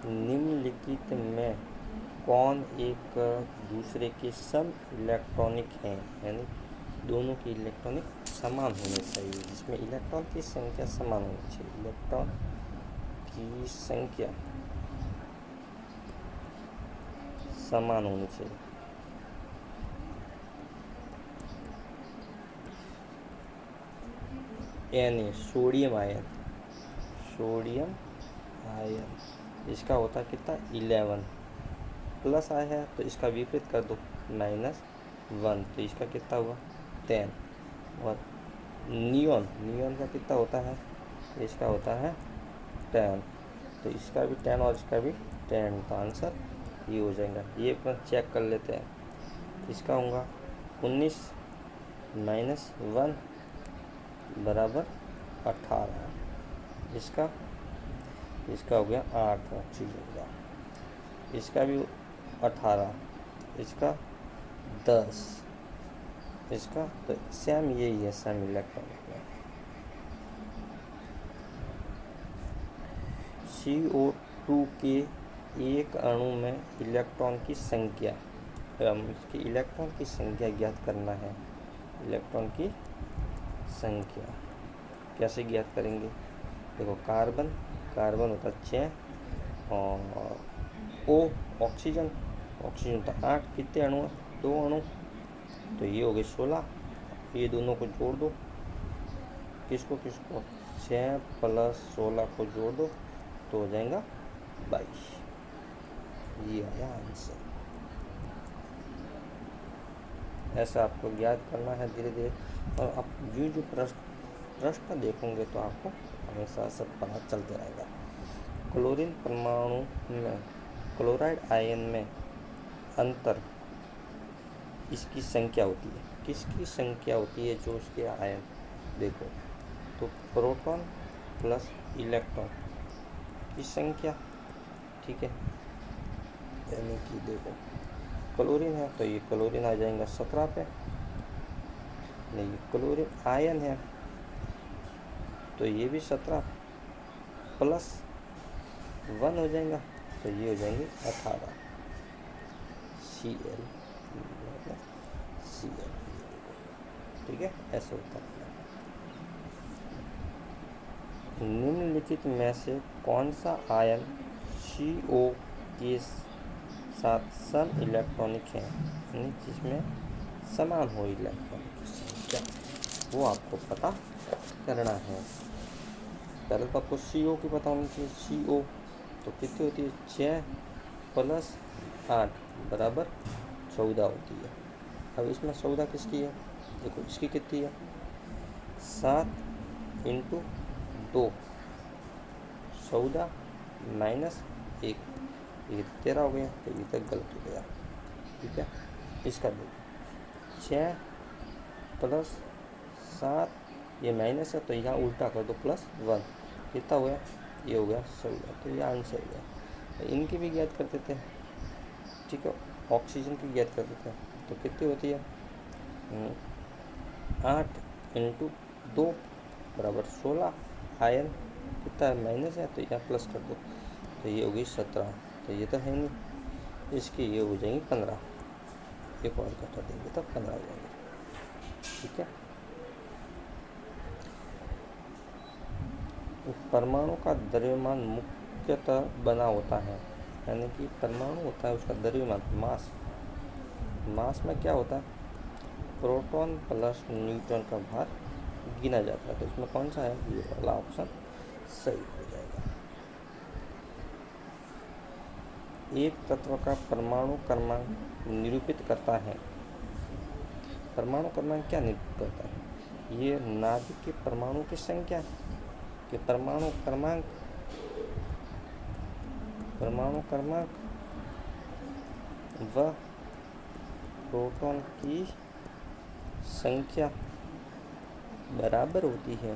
निम्नलिखित में कौन एक दूसरे के सम इलेक्ट्रॉनिक हैं, यानी दोनों की इलेक्ट्रॉनिक समान होनी चाहिए, जिसमें इलेक्ट्रॉन की संख्या समान होनी चाहिए। इलेक्ट्रॉन की संख्या समान होनी चाहिए। यानी सोडियम आयन इसका होता है कितना 11, प्लस आया है तो इसका विपरीत कर दो -1, तो इसका कितना हुआ 10। और नियॉन का कितना होता है, इसका होता है 10, तो इसका भी 10 और इसका भी 10, तो आंसर ये हो जाएगा। ये अपन चेक कर लेते हैं। इसका होगा 19 - 1 बराबर 18। इसका हो गया 8 ऑक्सीजन, इसका भी 18, इसका 10, इसका तो सेम यही है, सेम इलेक्ट्रॉन में। CO2 के एक अणु में इलेक्ट्रॉन की संख्या, इसकी इलेक्ट्रॉन की संख्या ज्ञात करना है। इलेक्ट्रॉन की संख्या कैसे ज्ञात करेंगे? देखो, कार्बन होता 6 और O ऑक्सीजन तो 8, कितने अणु है 2 अणु, तो ये हो गए 16। ये दोनों को जोड़ दो, किसको 6 + 16 को जोड़ दो तो हो जाएगा 22। ये आया आंसर। ऐसा आपको ज्ञात करना है धीरे धीरे, और आप जो प्रश्न देखोगे तो आपको हमेशा सब पता चलते रहेगा। क्लोरीन परमाणु में क्लोराइड आयन में अंतर, इसकी संख्या होती है। किसकी संख्या होती है? जो उसके आयन, देखो तो प्रोटॉन प्लस इलेक्ट्रॉन की संख्या, ठीक है। यानी कि देखो क्लोरीन है तो ये क्लोरीन आ जाएगा 17 पे, नहीं क्लोरीन आयन है तो ये भी 17 +1 हो जाएगा, तो ये हो जाएंगे 18 Cl, ठीक है। ऐसे होता है। निम्नलिखित में से कौन सा आयन CO के साथ सम इलेक्ट्रॉनिक है, यानी जिसमें समान हो इलेक्ट्रॉन की संख्या, वो आपको पता करना है। पहले तो आपको CO की पता होनी चाहिए। CO तो कितनी होती है? 6 + 8 बराबर 14 होती है। अब इसमें 14 किसकी है? देखो इसकी कितनी है, 7 × 2, 14 - 1, ये 13 हो गया, तो ये तक गलत हो गया, ठीक है। इसका दो 6 + 7, ये माइनस है तो यहाँ उल्टा कर दो +1, कितना हो गया? ये हो गया 14, तो ये आंसर हो गया। इनकी भी ज्ञात कर देते हैं, ठीक है। ऑक्सीजन की ज्ञात कर देते हैं, तो कितनी होती है? 8 × 2 बराबर 16। आयन कितना है? माइनस है तो यहाँ प्लस कर दो, तो ये हो गई 17, तो ये तो है नहीं, इसकी ये हो जाएंगी 15, एक और घटा देंगे तब 15 हो जाएंगे, ठीक है। परमाणु का द्रव्यमान मुख्यतः बना होता है, यानी कि परमाणु होता है उसका द्रव्यमान, मास में क्या होता है? प्रोटॉन प्लस न्यूट्रॉन का भार गिना जाता है, तो इसमें कौन सा है? ये वाला ऑप्शन सही हो जाएगा। एक तत्व का परमाणु क्रमांक निरूपित करता है। परमाणु क्रमांक क्या निरूपित करता है? ये नाभिक के परमाणु की संख्या के परमाणु क्रमांक व प्रोटॉन की संख्या बराबर होती है,